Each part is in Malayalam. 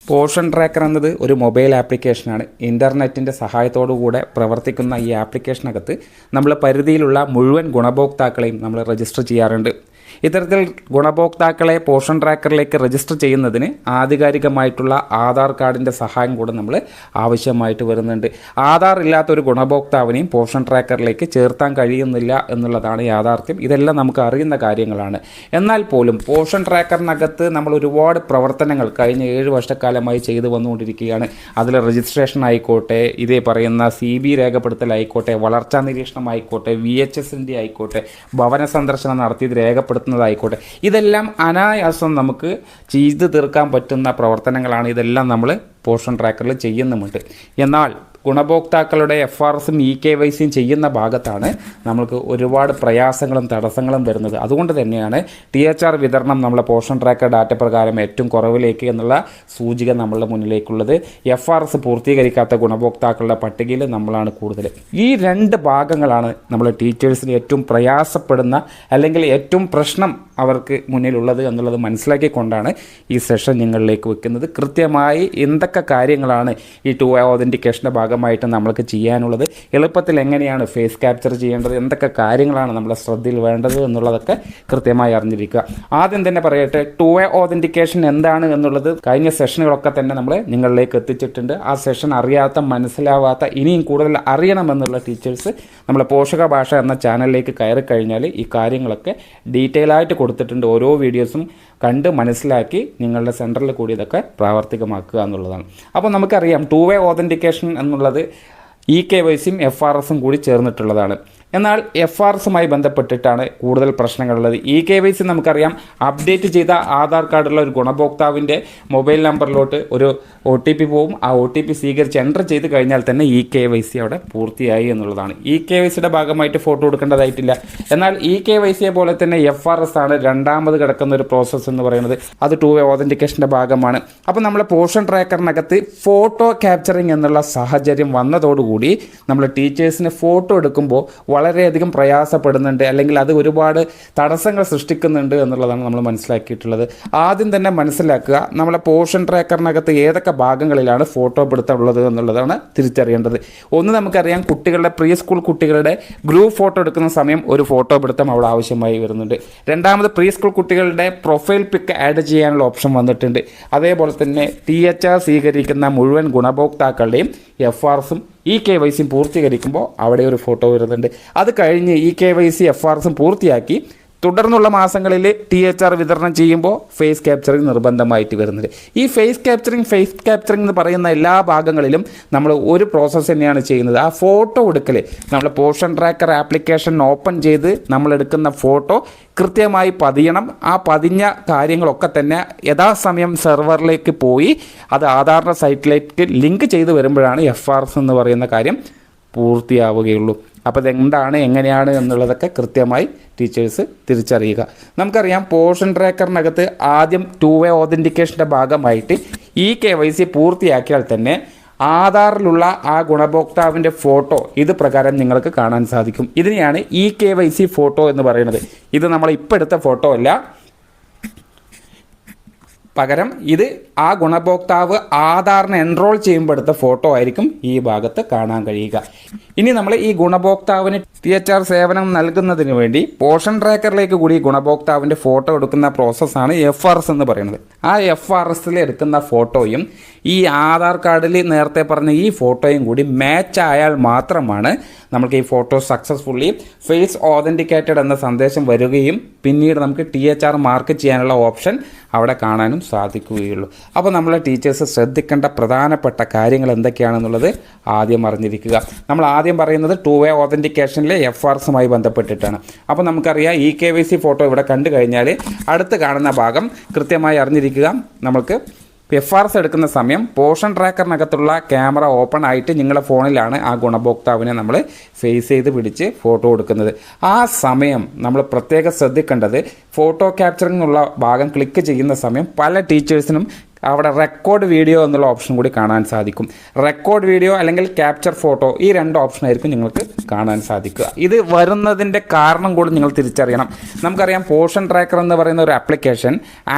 പോർഷൻ ട്രാക്കർ എന്നത് ഒരു മൊബൈൽ ആപ്ലിക്കേഷനാണ്. ഇൻ്റർനെറ്റിൻ്റെ സഹായത്തോടു കൂടെ പ്രവർത്തിക്കുന്ന ഈ ആപ്ലിക്കേഷനകത്ത് നമ്മൾ പരിധിയിലുള്ള മുഴുവൻ ഗുണഭോക്താക്കളെയും നമ്മൾ രജിസ്റ്റർ ചെയ്യാറുണ്ട്. ഇത്തരത്തിൽ ഗുണഭോക്താക്കളെ പോർഷൻ ട്രാക്കറിലേക്ക് രജിസ്റ്റർ ചെയ്യുന്നതിന് ആധികാരികമായിട്ടുള്ള ആധാർ കാർഡിൻ്റെ സഹായം കൂടെ നമ്മൾ ആവശ്യമായിട്ട് വരുന്നുണ്ട്. ആധാർ ഇല്ലാത്തൊരു ഗുണഭോക്താവിനെയും പോർഷൻ ട്രാക്കറിലേക്ക് ചേർത്താൻ കഴിയുന്നില്ല എന്നുള്ളതാണ് യാഥാർത്ഥ്യം. ഇതെല്ലാം നമുക്ക് അറിയുന്ന കാര്യങ്ങളാണ്. എന്നാൽ പോലും പോർഷൻ ട്രാക്കറിനകത്ത് നമ്മൾ ഒരുപാട് പ്രവർത്തനങ്ങൾ കഴിഞ്ഞ 7 വർഷക്കാലമായി ചെയ്തു വന്നുകൊണ്ടിരിക്കുകയാണ്. അതിൽ രജിസ്ട്രേഷൻ ആയിക്കോട്ടെ, ഇതേ പറയുന്ന CB രേഖപ്പെടുത്തലായിക്കോട്ടെ, വളർച്ചാ നിരീക്ഷണം ആയിക്കോട്ടെ, VHSൻ്റെ ആയിക്കോട്ടെ, ഭവന സന്ദർശനം നടത്തിയത് രേഖപ്പെടുത്തുന്നതായിക്കോട്ടെ, ഇതെല്ലാം അനായാസം നമുക്ക് ചെയ്തു തീർക്കാൻ പറ്റുന്ന പ്രവർത്തനങ്ങളാണ്. ഇതെല്ലാം നമ്മൾ പോർഷൻ ട്രാക്കറിൽ ചെയ്യുന്നുമുണ്ട്. എന്നാൽ ഗുണഭോക്താക്കളുടെ FRSും EKYCയും ചെയ്യുന്ന ഭാഗത്താണ് നമ്മൾക്ക് ഒരുപാട് പ്രയാസങ്ങളും തടസ്സങ്ങളും വരുന്നത്. അതുകൊണ്ട് തന്നെയാണ് THR വിതരണം നമ്മളെ പോർഷൻ ട്രാക്കർ ഡാറ്റ പ്രകാരം ഏറ്റവും കുറവിലേക്ക് എന്നുള്ള സൂചിക നമ്മളുടെ മുന്നിലേക്കുള്ളത്. FRS പൂർത്തീകരിക്കാത്ത ഗുണഭോക്താക്കളുടെ പട്ടികയിൽ നമ്മളാണ് കൂടുതൽ. ഈ 2 ഭാഗങ്ങളാണ് നമ്മൾ ടീച്ചേഴ്സിന് ഏറ്റവും പ്രയാസപ്പെടുന്ന അല്ലെങ്കിൽ ഏറ്റവും പ്രശ്നം അവർക്ക് മുന്നിലുള്ളത് എന്നുള്ളത് മനസ്സിലാക്കിക്കൊണ്ടാണ് ഈ സെഷൻ നിങ്ങളിലേക്ക് വെക്കുന്നത്. കൃത്യമായി എന്തൊക്കെ കാര്യങ്ങളാണ് ഈ 2-way ഓതൻറ്റിക്കേഷൻ്റെ ഭാഗമായിട്ട് നമ്മൾക്ക് ചെയ്യാനുള്ളത്, എളുപ്പത്തിൽ എങ്ങനെയാണ് ഫേസ് ക്യാപ്ചർ ചെയ്യേണ്ടത്, എന്തൊക്കെ കാര്യങ്ങളാണ് നമ്മളെ ശ്രദ്ധയിൽ വേണ്ടത് എന്നുള്ളതൊക്കെ കൃത്യമായി അറിഞ്ഞിരിക്കുക. ആദ്യം തന്നെ പറയട്ടെ, 2-way ഓതൻറ്റിക്കേഷൻ എന്താണ് എന്നുള്ളത് കഴിഞ്ഞ സെഷനുകളൊക്കെ തന്നെ നമ്മൾ നിങ്ങളിലേക്ക് എത്തിച്ചിട്ടുണ്ട്. ആ സെഷൻ അറിയാത്ത, മനസ്സിലാവാത്ത, ഇനിയും കൂടുതൽ അറിയണമെന്നുള്ള ടീച്ചേഴ്സ് നമ്മളെ പോഷക ഭാഷ എന്ന ചാനലിലേക്ക് കയറി കഴിഞ്ഞാൽ ഈ കാര്യങ്ങളൊക്കെ ഡീറ്റെയിൽ ആയിട്ട് കൊടുത്തിട്ടുണ്ട്. ഓരോ വീഡിയോസും കണ്ട് മനസ്സിലാക്കി നിങ്ങളുടെ സെൻറ്ററിൽ കൂടി ഇതൊക്കെ പ്രാവർത്തികമാക്കുക എന്നുള്ളതാണ്. അപ്പോൾ നമുക്കറിയാം 2-way ഓതൻറ്റിക്കേഷൻ എന്നുള്ളത് EKYCയും FRSും കൂടി ചേർന്നിട്ടുള്ളതാണ്. എന്നാൽ FRSുമായി ബന്ധപ്പെട്ടിട്ടാണ് കൂടുതൽ പ്രശ്നങ്ങളുള്ളത്. EKYC നമുക്കറിയാം, അപ്ഡേറ്റ് ചെയ്ത ആധാർ കാർഡുള്ള ഒരു ഗുണഭോക്താവിൻ്റെ മൊബൈൽ നമ്പറിലോട്ട് ഒരു OTP പോവും. ആ OTP സ്വീകരിച്ച് എൻ്റർ ചെയ്ത് കഴിഞ്ഞാൽ തന്നെ EKYC അവിടെ പൂർത്തിയായി എന്നുള്ളതാണ്. EKYCയുടെ ഭാഗമായിട്ട് ഫോട്ടോ എടുക്കേണ്ടതായിട്ടില്ല. എന്നാൽ EKYCയെ പോലെ തന്നെ FRS ആണ് രണ്ടാമത് കിടക്കുന്ന ഒരു പ്രോസസ്സ് എന്ന് പറയുന്നത്. അത് 2-way ഓതൻറ്റിക്കേഷൻ്റെ ഭാഗമാണ്. അപ്പോൾ നമ്മളെ പോർഷൻ ട്രാക്കറിനകത്ത് ഫോട്ടോ ക്യാപ്ചറിങ് എന്നുള്ള സാഹചര്യം വന്നതോടുകൂടി നമ്മൾ ടീച്ചേഴ്സിന് ഫോട്ടോ എടുക്കുമ്പോൾ വളരെയധികം പ്രയാസപ്പെടുന്നുണ്ട്, അല്ലെങ്കിൽ അത് ഒരുപാട് തടസ്സങ്ങൾ സൃഷ്ടിക്കുന്നുണ്ട് എന്നുള്ളതാണ് നമ്മൾ മനസ്സിലാക്കിയിട്ടുള്ളത്. ആദ്യം തന്നെ മനസ്സിലാക്കുക, നമ്മളെ പോർഷൻ ട്രാക്കറിനകത്ത് ഏതൊക്കെ ഭാഗങ്ങളിലാണ് ഫോട്ടോ പിടുത്തം ഉള്ളത് എന്നുള്ളതാണ് തിരിച്ചറിയേണ്ടത്. ഒന്ന് നമുക്കറിയാം, കുട്ടികളുടെ പ്രീ സ്കൂൾ കുട്ടികളുടെ ഗ്രൂപ്പ് ഫോട്ടോ എടുക്കുന്ന സമയം ഒരു ഫോട്ടോ പിടുത്തം അവിടെ ആവശ്യമായി വരുന്നുണ്ട്. രണ്ടാമത് പ്രീ സ്കൂൾ കുട്ടികളുടെ പ്രൊഫൈൽ പിക്ക് ആഡ് ചെയ്യാനുള്ള ഓപ്ഷൻ വന്നിട്ടുണ്ട്. അതേപോലെ തന്നെ THR സ്വീകരിക്കുന്ന മുഴുവൻ ഗുണഭോക്താക്കളുടെയും FRSും EKYCയും പൂർത്തീകരിക്കുമ്പോൾ അവിടെ ഒരു ഫോട്ടോ വരുന്നുണ്ട്. അത് കഴിഞ്ഞ് EKYC FRSും പൂർത്തിയാക്കി തുടർന്നുള്ള മാസങ്ങളിൽ THR വിതരണം ചെയ്യുമ്പോൾ ഫേസ് ക്യാപ്ചറിങ് നിർബന്ധമായിട്ട് വരുന്നത്. ഈ ഫേസ് ക്യാപ്ചറിങ് എന്ന് പറയുന്ന എല്ലാ ഭാഗങ്ങളിലും നമ്മൾ ഒരു പ്രോസസ്സ് തന്നെയാണ് ചെയ്യുന്നത്. ആ ഫോട്ടോ എടുക്കൽ, നമ്മൾ പോർഷൻ ട്രാക്കർ ആപ്ലിക്കേഷൻ ഓപ്പൺ ചെയ്ത് നമ്മളെടുക്കുന്ന ഫോട്ടോ കൃത്യമായി പതിയണം. ആ പതിഞ്ഞ കാര്യങ്ങളൊക്കെ തന്നെ യഥാസമയം സെർവറിലേക്ക് പോയി അത് ആധാറിൻ്റെ സൈറ്റിലേക്ക് ലിങ്ക് ചെയ്ത് വരുമ്പോഴാണ് FRS എന്ന് പറയുന്ന കാര്യം പൂർത്തിയാവുകയുള്ളൂ. അപ്പോൾ ഇതെന്താണ്, എങ്ങനെയാണ് എന്നുള്ളതൊക്കെ കൃത്യമായി ടീച്ചേഴ്സ് തിരിച്ചറിയുക. നമുക്കറിയാം, പോർഷൻ ട്രാക്കറിനകത്ത് ആദ്യം 2-way ഓതൻറ്റിക്കേഷൻ്റെ ഭാഗമായിട്ട് EKYC പൂർത്തിയാക്കിയാൽ തന്നെ ആധാറിലുള്ള ആ ഗുണഭോക്താവിൻ്റെ ഫോട്ടോ ഇത് പ്രകാരം നിങ്ങൾക്ക് കാണാൻ സാധിക്കും. ഇതിനെയാണ് EKYC ഫോട്ടോ എന്ന് പറയുന്നത്. ഇത് നമ്മൾ ഇപ്പോൾ എടുത്ത ഫോട്ടോ അല്ല, പകരം ഇത് ആ ഗുണഭോക്താവ് ആധാറിന് എൻറോൾ ചെയ്യുമ്പോൾ എടുത്ത ഫോട്ടോ ആയിരിക്കും ഈ ഭാഗത്ത് കാണാൻ കഴിയുക. ഇനി നമ്മൾ ഈ ഗുണഭോക്താവിന് THR സേവനം നൽകുന്നതിന് വേണ്ടി പോർഷൻ ട്രാക്കറിലേക്ക് കൂടി ഗുണഭോക്താവിൻ്റെ ഫോട്ടോ എടുക്കുന്ന പ്രോസസ്സാണ് FRS എന്ന് പറയുന്നത്. ആ FRSൽ എടുക്കുന്ന ഫോട്ടോയും ഈ ആധാർ കാർഡിൽ നേരത്തെ പറഞ്ഞ ഈ ഫോട്ടോയും കൂടി മാച്ച് ആയാൽ മാത്രമാണ് നമുക്ക് ഈ ഫോട്ടോ സക്സസ്ഫുള്ളി ഫേസ് ഓതൻറ്റിക്കേറ്റഡ് എന്ന സന്ദേശം വരികയും പിന്നീട് നമുക്ക് THR മാർക്ക് ചെയ്യാനുള്ള ഓപ്ഷൻ അവിടെ കാണാനും സാധിക്കുകയുള്ളൂ. അപ്പോൾ നമ്മളെ ടീച്ചേഴ്സ് ശ്രദ്ധിക്കേണ്ട പ്രധാനപ്പെട്ട കാര്യങ്ങൾ എന്തൊക്കെയാണെന്നുള്ളത് ആദ്യം അറിഞ്ഞിരിക്കുക. നമ്മൾ ആദ്യം പറയുന്നത് 2-way ഓതൻറ്റിക്കേഷനിലെ FRSുമായി ബന്ധപ്പെട്ടിട്ടാണ്. അപ്പോൾ നമുക്കറിയാം, EKYC ഫോട്ടോ ഇവിടെ കണ്ടു കഴിഞ്ഞാൽ അടുത്ത് കാണുന്ന ഭാഗം കൃത്യമായി അറിഞ്ഞിരിക്കുക. നമുക്ക് FRS എടുക്കുന്ന സമയം പോർഷൻ ട്രാക്കറിനകത്തുള്ള ക്യാമറ ഓപ്പൺ ആയിട്ട് നിങ്ങളുടെ ഫോണിലാണ് ആ ഗുണഭോക്താവിനെ നമ്മൾ ഫേസ് ചെയ്ത് പിടിച്ച് ഫോട്ടോ എടുക്കുന്നത്. ആ സമയം നമ്മൾ പ്രത്യേകം ശ്രദ്ധിക്കേണ്ടത്, ഫോട്ടോ ക്യാപ്ചറിംഗ് എന്നുള്ള ഭാഗം ക്ലിക്ക് ചെയ്യുന്ന സമയം പല ടീച്ചേഴ്സിനും അവിടെ റെക്കോർഡ് വീഡിയോ എന്നുള്ള ഓപ്ഷൻ കൂടി കാണാൻ സാധിക്കും. റെക്കോർഡ് വീഡിയോ അല്ലെങ്കിൽ ക്യാപ്ചർ ഫോട്ടോ, ഈ രണ്ട് ഓപ്ഷനായിരിക്കും നിങ്ങൾക്ക് കാണാൻ സാധിക്കുക. ഇത് വരുന്നതിൻ്റെ കാരണം കൂടി നിങ്ങൾ തിരിച്ചറിയണം. നമുക്കറിയാം പോർഷൻ ട്രാക്കർ എന്ന് പറയുന്ന ഒരു ആപ്ലിക്കേഷൻ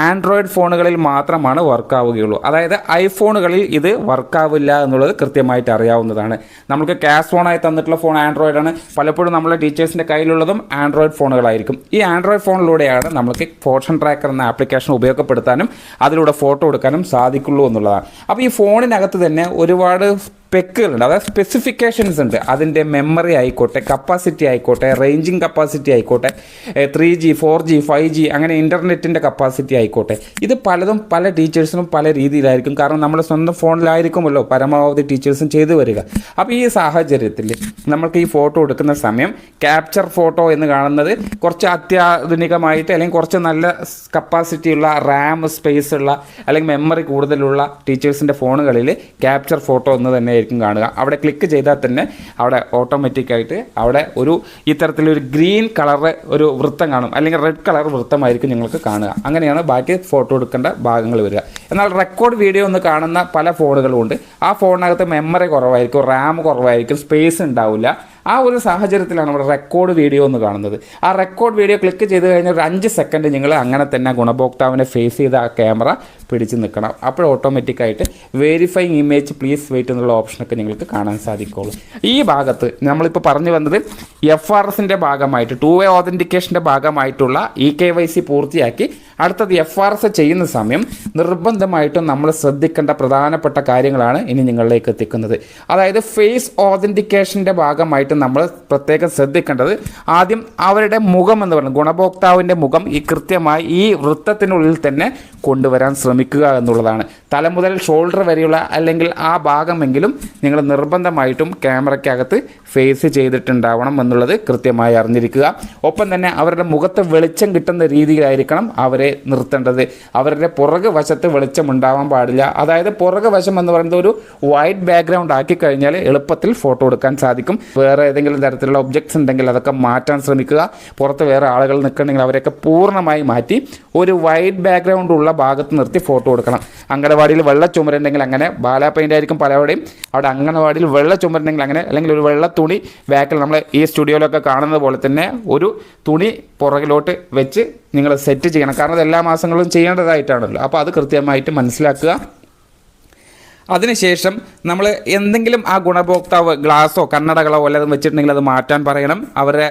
ആൻഡ്രോയിഡ് ഫോണുകളിൽ മാത്രമാണ് വർക്കാവുകയുള്ളൂ. അതായത് ഐഫോണുകളിൽ ഇത് വർക്കാവില്ല എന്നുള്ളത് കൃത്യമായിട്ട് അറിയാവുന്നതാണ്. നമുക്ക് ക്യാഷ് ഫോണായി തന്നിട്ടുള്ള ഫോൺ ആൻഡ്രോയിഡ് ആണ്. പലപ്പോഴും നമ്മളെ ടീച്ചേഴ്സിൻ്റെ കയ്യിലുള്ളതും ആൻഡ്രോയിഡ് ഫോണുകളായിരിക്കും. ഈ ആൻഡ്രോയിഡ് ഫോണിലൂടെയാണ് നമുക്ക് പോർഷൻ ട്രാക്കർ എന്ന ആപ്ലിക്കേഷൻ ഉപയോഗപ്പെടുത്താനും അതിലൂടെ ഫോട്ടോ എടുക്കാനും സാധിക്കുള്ളൂ എന്നുള്ളതാണ്. അപ്പോൾ ഈ ഫോണിനകത്ത് തന്നെ ഒരുപാട് സ്പെക്കുകളുണ്ട്, അതായത് സ്പെസിഫിക്കേഷൻസ് ഉണ്ട്. അതിൻ്റെ മെമ്മറി ആയിക്കോട്ടെ, കപ്പാസിറ്റി ആയിക്കോട്ടെ, റേഞ്ചിങ് കപ്പാസിറ്റി ആയിക്കോട്ടെ, 3G 4G 5G അങ്ങനെ ഇൻ്റർനെറ്റിൻ്റെ കപ്പാസിറ്റി ആയിക്കോട്ടെ, ഇത് പലതും പല ടീച്ചേഴ്സിനും പല രീതിയിലായിരിക്കും. കാരണം നമ്മൾ സ്വന്തം ഫോണിലായിരിക്കുമല്ലോ പരമാവധി ടീച്ചേഴ്സും ചെയ്തു വരിക. അപ്പോൾ ഈ സാഹചര്യത്തിൽ നമ്മൾക്ക് ഈ ഫോട്ടോ എടുക്കുന്ന സമയം ക്യാപ്ചർ ഫോട്ടോ എന്ന് കാണുന്നത് കുറച്ച് അത്യാധുനികമായിട്ട് അല്ലെങ്കിൽ കുറച്ച് നല്ല കപ്പാസിറ്റിയുള്ള റാം സ്പേസ് ഉള്ള അല്ലെങ്കിൽ മെമ്മറി കൂടുതലുള്ള ടീച്ചേഴ്സിൻ്റെ ഫോണുകളിൽ ക്യാപ്ചർ ഫോട്ടോ എന്ന് തന്നെ കാണുക. അവിടെ ക്ലിക്ക് ചെയ്താൽ തന്നെ അവിടെ ഓട്ടോമാറ്റിക്കായിട്ട് അവിടെ ഇത്തരത്തിലൊരു ഗ്രീൻ കളർ ഒരു വൃത്തം കാണും, അല്ലെങ്കിൽ റെഡ് കളർ വൃത്തമായിരിക്കും നിങ്ങൾക്ക് കാണുക. അങ്ങനെയാണ് ബാക്കി ഫോട്ടോ എടുക്കേണ്ട ഭാഗങ്ങൾ വരിക. എന്നാൽ റെക്കോർഡ് വീഡിയോ എന്ന് കാണുന്ന പല ഫോണുകളും ഉണ്ട്. ആ ഫോണിനകത്ത് മെമ്മറി കുറവായിരിക്കും, റാം കുറവായിരിക്കും, സ്പേസ് ഉണ്ടാവില്ല. ആ ഒരു സാഹചര്യത്തിലാണ് നമ്മുടെ റെക്കോർഡ് വീഡിയോ എന്ന് കാണുന്നത്. ആ റെക്കോർഡ് വീഡിയോ ക്ലിക്ക് ചെയ്ത് കഴിഞ്ഞാൽ ഒരു 5 സെക്കൻഡ് നിങ്ങൾ അങ്ങനെ തന്നെ ഗുണഭോക്താവിനെ ഫേസ് ചെയ്ത് ആ ക്യാമറ പിടിച്ച് നിൽക്കണം. അപ്പോൾ ഓട്ടോമാറ്റിക്കായിട്ട് വെരിഫൈങ് ഇമേജ് പ്ലീസ് വെയിറ്റ് എന്നുള്ള ഓപ്ഷനൊക്കെ നിങ്ങൾക്ക് കാണാൻ സാധിക്കുള്ളൂ. ഈ ഭാഗത്ത് നമ്മളിപ്പോൾ പറഞ്ഞു വന്നത് FRSൻ്റെ ഭാഗമായിട്ട് 2-way ഓതൻറ്റിക്കേഷൻ്റെ ഭാഗമായിട്ടുള്ള EKYC പൂർത്തിയാക്കി അടുത്തത് FRS ചെയ്യുന്ന സമയം നിർബന്ധമായിട്ടും നമ്മൾ ശ്രദ്ധിക്കേണ്ട പ്രധാനപ്പെട്ട കാര്യങ്ങളാണ് ഇനി നിങ്ങളിലേക്ക് എത്തിക്കുന്നത്. അതായത് ഫേസ് ഓതൻറ്റിക്കേഷൻ്റെ ഭാഗമായിട്ട് നമ്മൾ പ്രത്യേകം ശ്രദ്ധിക്കേണ്ടത് ആദ്യം അവരുടെ മുഖം എന്ന് പറയുന്നത് ഗുണഭോക്താവിൻ്റെ മുഖം ഈ കൃത്യമായി ഈ വൃത്തത്തിനുള്ളിൽ തന്നെ കൊണ്ടുവരാൻ ശ്രമിക്കുക എന്നുള്ളതാണ്. തല മുതൽ ഷോൾഡർ വരെയുള്ള അല്ലെങ്കിൽ ആ ഭാഗമെങ്കിലും നിങ്ങൾ നിർബന്ധമായിട്ടും ക്യാമറയ്ക്കകത്ത് ഫേസ് ചെയ്തിട്ടുണ്ടാവണം എന്നുള്ളത് കൃത്യമായി അറിഞ്ഞിരിക്കുക. ഒപ്പം തന്നെ അവരുടെ മുഖത്ത് വെളിച്ചം കിട്ടുന്ന രീതിയിലായിരിക്കണം അവരെ നിർത്തേണ്ടത്. അവരുടെ പുറകു വശത്ത് വെളിച്ചം ഉണ്ടാവാൻ പാടില്ല. അതായത് പുറകു വശം എന്ന് പറയുന്നത് ഒരു വൈറ്റ് ബാക്ക്ഗ്രൗണ്ട് ആക്കി കഴിഞ്ഞാൽ എളുപ്പത്തിൽ ഫോട്ടോ എടുക്കാൻ സാധിക്കും. വേറെ ഏതെങ്കിലും തരത്തിലുള്ള ഒബ്ജക്ട്സ് ഉണ്ടെങ്കിൽ അതൊക്കെ മാറ്റാൻ ശ്രമിക്കുക. പുറത്ത് വേറെ ആളുകൾ നിൽക്കണമെങ്കിൽ അവരെയൊക്കെ പൂർണ്ണമായി മാറ്റി ഒരു വൈറ്റ് ബാക്ക്ഗ്രൗണ്ട് ഉള്ള ഭാഗത്ത് നിർത്തി ഫോട്ടോ എടുക്കണം. അങ്കണവാടിയിൽ വെള്ള ചുമരുണ്ടെങ്കിൽ അങ്ങനെ, ബാലാ പെയിൻ്റ് ആയിരിക്കും പലവിടെയും, അവിടെ അങ്കണവാടിയിൽ വെള്ള ചുമരുണ്ടെങ്കിൽ അങ്ങനെ, അല്ലെങ്കിൽ ഒരു വെള്ള തുണി ബാക്കിൽ നമ്മൾ ഈ സ്റ്റുഡിയോയിലൊക്കെ കാണുന്നത് പോലെ തന്നെ ഒരു തുണി പുറകിലോട്ട് വെച്ച് നിങ്ങൾ സെറ്റ് ചെയ്യണം. കാരണം അത് എല്ലാ മാസങ്ങളിലും ചെയ്യേണ്ടതായിട്ടാണല്ലോ. അപ്പോൾ അത് കൃത്യമായിട്ട് മനസ്സിലാക്കുക. അതിനുശേഷം നമ്മൾ എന്തെങ്കിലും ആ ഗുണഭോക്താവ് ഗ്ലാസോ കണ്ണടകളോ വല്ലതും വെച്ചിട്ടുണ്ടെങ്കിൽ അത് മാറ്റാൻ പറയണം. അവരെ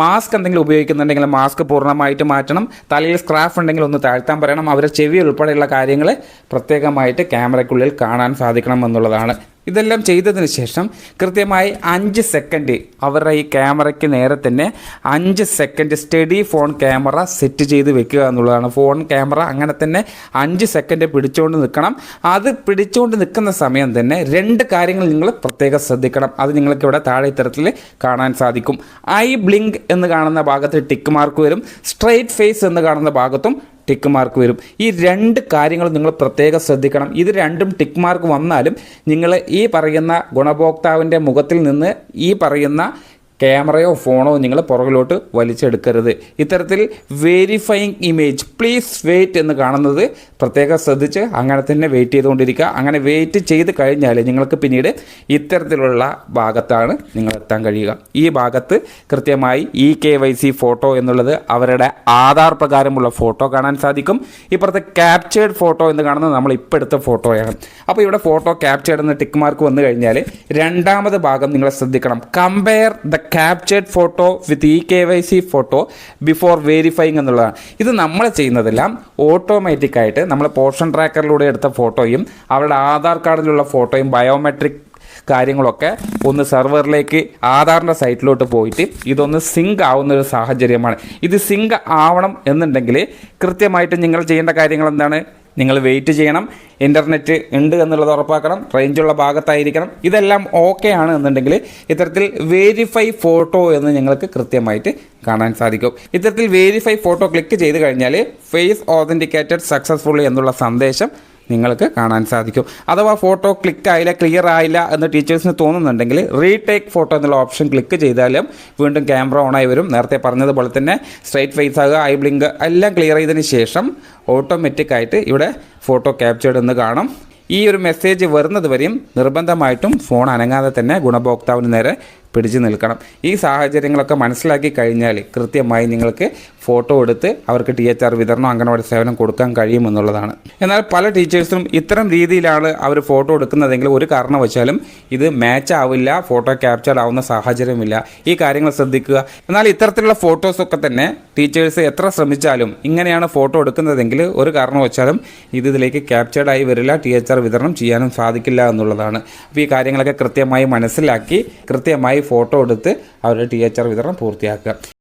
മാസ്ക് എന്തെങ്കിലും ഉപയോഗിക്കുന്നുണ്ടെങ്കിൽ മാസ്ക് പൂർണ്ണമായിട്ട് മാറ്റണം. തലയിൽ സ്ക്രാഫ് ഉണ്ടെങ്കിൽ ഒന്ന് താഴ്ത്താൻ പറയണം. അവരെ ചെവി ഉൾപ്പെടെയുള്ള കാര്യങ്ങൾ പ്രത്യേകമായിട്ട് ക്യാമറയ്ക്കുള്ളിൽ കാണാൻ സാധിക്കണം എന്നുള്ളതാണ്. ഇതെല്ലാം ചെയ്തതിന് ശേഷം കൃത്യമായി 5 സെക്കൻഡ് അവരുടെ ഈ ക്യാമറയ്ക്ക് നേരെ തന്നെ 5 second study phone camera set ചെയ്ത് വെക്കുക എന്നുള്ളതാണ്. ഫോൺ ക്യാമറ അങ്ങനെ തന്നെ 5 സെക്കൻഡ് പിടിച്ചുകൊണ്ട് നിൽക്കണം. അത് പിടിച്ചുകൊണ്ട് നിൽക്കുന്ന സമയം തന്നെ 2 കാര്യങ്ങൾ നിങ്ങൾ പ്രത്യേകം ശ്രദ്ധിക്കണം. അത് നിങ്ങൾക്ക് ഇവിടെ താഴെ ഇത്തരത്തിൽ കാണാൻ സാധിക്കും. ഐ ബ്ലിങ്ക് എന്ന് കാണുന്ന ഭാഗത്ത് ടിക്ക് മാർക്ക് വരും. സ്ട്രെയിറ്റ് ഫേസ് എന്ന് കാണുന്ന ഭാഗത്തും ടിക്ക് മാർക്ക് വരും. ഈ 2 കാര്യങ്ങൾ നിങ്ങൾ പ്രത്യേകം ശ്രദ്ധിക്കണം. ഇത് രണ്ടും ടിക്ക് മാർക്ക് വന്നാലും നിങ്ങൾ ഈ പറയുന്ന ഗുണഭോക്താവിൻ്റെ മുഖത്തിൽ നിന്ന് ഈ പറയുന്ന ക്യാമറയോ ഫോണോ നിങ്ങൾ പുറകിലോട്ട് വലിച്ചെടുക്കരുത്. ഇത്തരത്തിൽ വെരിഫൈങ് ഇമേജ് പ്ലീസ് വെയിറ്റ് എന്ന് കാണുന്നത് പ്രത്യേകം ശ്രദ്ധിച്ച് അങ്ങനെ തന്നെ വെയിറ്റ് ചെയ്തുകൊണ്ടിരിക്കുക. അങ്ങനെ വെയിറ്റ് ചെയ്ത് കഴിഞ്ഞാൽ നിങ്ങൾക്ക് പിന്നീട് ഇത്തരത്തിലുള്ള ഭാഗത്താണ് നിങ്ങൾ എത്താൻ കഴിയുക. ഈ ഭാഗത്ത് കൃത്യമായി EKYC ഫോട്ടോ എന്നുള്ളത് അവരുടെ ആധാർ പ്രകാരമുള്ള ഫോട്ടോ കാണാൻ സാധിക്കും. ഇപ്പുറത്തെ ക്യാപ്ചേർഡ് ഫോട്ടോ എന്ന് കാണുന്നത് നമ്മൾ ഇപ്പോൾ എടുത്ത ഫോട്ടോയാണ്. അപ്പോൾ ഇവിടെ ഫോട്ടോ ക്യാപ്ചേർഡ് എന്ന ടിക്ക് മാർക്ക് വന്നു കഴിഞ്ഞാൽ രണ്ടാമത് ഭാഗം നിങ്ങൾ ശ്രദ്ധിക്കണം. Compare the captured photo with EKYC photo before verifying എന്നുള്ളതാണ്. ഇത് നമ്മൾ ചെയ്യുന്നതെല്ലാം ഓട്ടോമാറ്റിക്കായിട്ട് നമ്മൾ പോർഷൻ ട്രാക്കറിലൂടെ എടുത്ത ഫോട്ടോയും അവരുടെ ആധാർ കാർഡിലുള്ള ഫോട്ടോയും ബയോമെട്രിക് കാര്യങ്ങളൊക്കെ ഒന്ന് സെർവറിലേക്ക് ആധാറിൻ്റെ സൈറ്റിലോട്ട് പോയിട്ട് ഇതൊന്ന് സിങ്ക് ആവുന്നൊരു സാഹചര്യമാണ്. ഇത് സിങ്ക് ആവണം എന്നുണ്ടെങ്കിൽ കൃത്യമായിട്ട് നിങ്ങൾ ചെയ്യേണ്ട കാര്യങ്ങൾ എന്താണ്? നിങ്ങൾ വെയിറ്റ് ചെയ്യണം. ഇൻ്റർനെറ്റ് ഉണ്ട് എന്നുള്ളത് ഉറപ്പാക്കണം. റേഞ്ചുള്ള ഭാഗത്തായിരിക്കണം. ഇതെല്ലാം ഓക്കെ ആണ് എന്നുണ്ടെങ്കിൽ ഇത്തരത്തിൽ വെരിഫൈ ഫോട്ടോ എന്ന് നിങ്ങൾക്ക് കൃത്യമായിട്ട് കാണാൻ സാധിക്കും. ഇത്തരത്തിൽ വെരിഫൈ ഫോട്ടോ ക്ലിക്ക് ചെയ്ത് കഴിഞ്ഞാൽ ഫേസ് ഓതൻറ്റിക്കേറ്റഡ് സക്സസ്ഫുള്ളി എന്നുള്ള സന്ദേശം നിങ്ങൾക്ക് കാണാൻ സാധിക്കും. അഥവാ ഫോട്ടോ ക്ലിക്ക് ആയില്ല, ക്ലിയർ ആയില്ല എന്ന് ടീച്ചേഴ്സിന് തോന്നുന്നുണ്ടെങ്കിൽ റീടേക്ക് ഫോട്ടോ എന്നുള്ള ഓപ്ഷൻ ക്ലിക്ക് ചെയ്താലും വീണ്ടും ക്യാമറ ഓണായി വരും. നേരത്തെ പറഞ്ഞതുപോലെ തന്നെ സ്ട്രൈറ്റ് ഫേസ് ആകുക, ഐ ബ്ലിങ്ക് എല്ലാം ക്ലിയർ ചെയ്തതിന് ശേഷം ഓട്ടോമാറ്റിക്കായിട്ട് ഇവിടെ ഫോട്ടോ ക്യാപ്ചേർഡ് എന്ന് കാണും. ഈ ഒരു മെസ്സേജ് വരുന്നത് വരെയും നിർബന്ധമായിട്ടും ഫോൺ അനങ്ങാതെ തന്നെ ഗുണഭോക്താവിന് നേരെ പിടിച്ചു നിൽക്കണം. ഈ സാഹചര്യങ്ങളൊക്കെ മനസ്സിലാക്കി കഴിഞ്ഞാൽ കൃത്യമായി നിങ്ങൾക്ക് ഫോട്ടോ എടുത്ത് അവർക്ക് THR വിതരണം, അംഗനവാടി സേവനം കൊടുക്കാൻ കഴിയുമെന്നുള്ളതാണ്. എന്നാൽ പല ടീച്ചേഴ്സിനും ഇത്തരം രീതിയിലാണ് അവർ ഫോട്ടോ എടുക്കുന്നതെങ്കിൽ ഒരു കാരണവശാലും ഇത് മാച്ച് ആവില്ല, ഫോട്ടോ ക്യാപ്ചർ ആവുന്ന സാഹചര്യമില്ല. ഈ കാര്യങ്ങൾ ശ്രദ്ധിക്കുക. എന്നാൽ ഇത്തരത്തിലുള്ള ഫോട്ടോസൊക്കെ തന്നെ ടീച്ചേഴ്സ് എത്ര ശ്രമിച്ചാലും ഇങ്ങനെയാണ് ഫോട്ടോ എടുക്കുന്നതെങ്കിൽ ഒരു കാരണവശാലും ഇതിലേക്ക് ക്യാപ്ചേർഡായി വരില്ല, THR വിതരണം ചെയ്യാനും സാധിക്കില്ല എന്നുള്ളതാണ്. അപ്പോൾ ഈ കാര്യങ്ങളൊക്കെ കൃത്യമായി മനസ്സിലാക്കി കൃത്യമായി ഫോട്ടോ എടുത്ത് അവരുടെ THR വിതരണം പൂർത്തിയാക്കുക.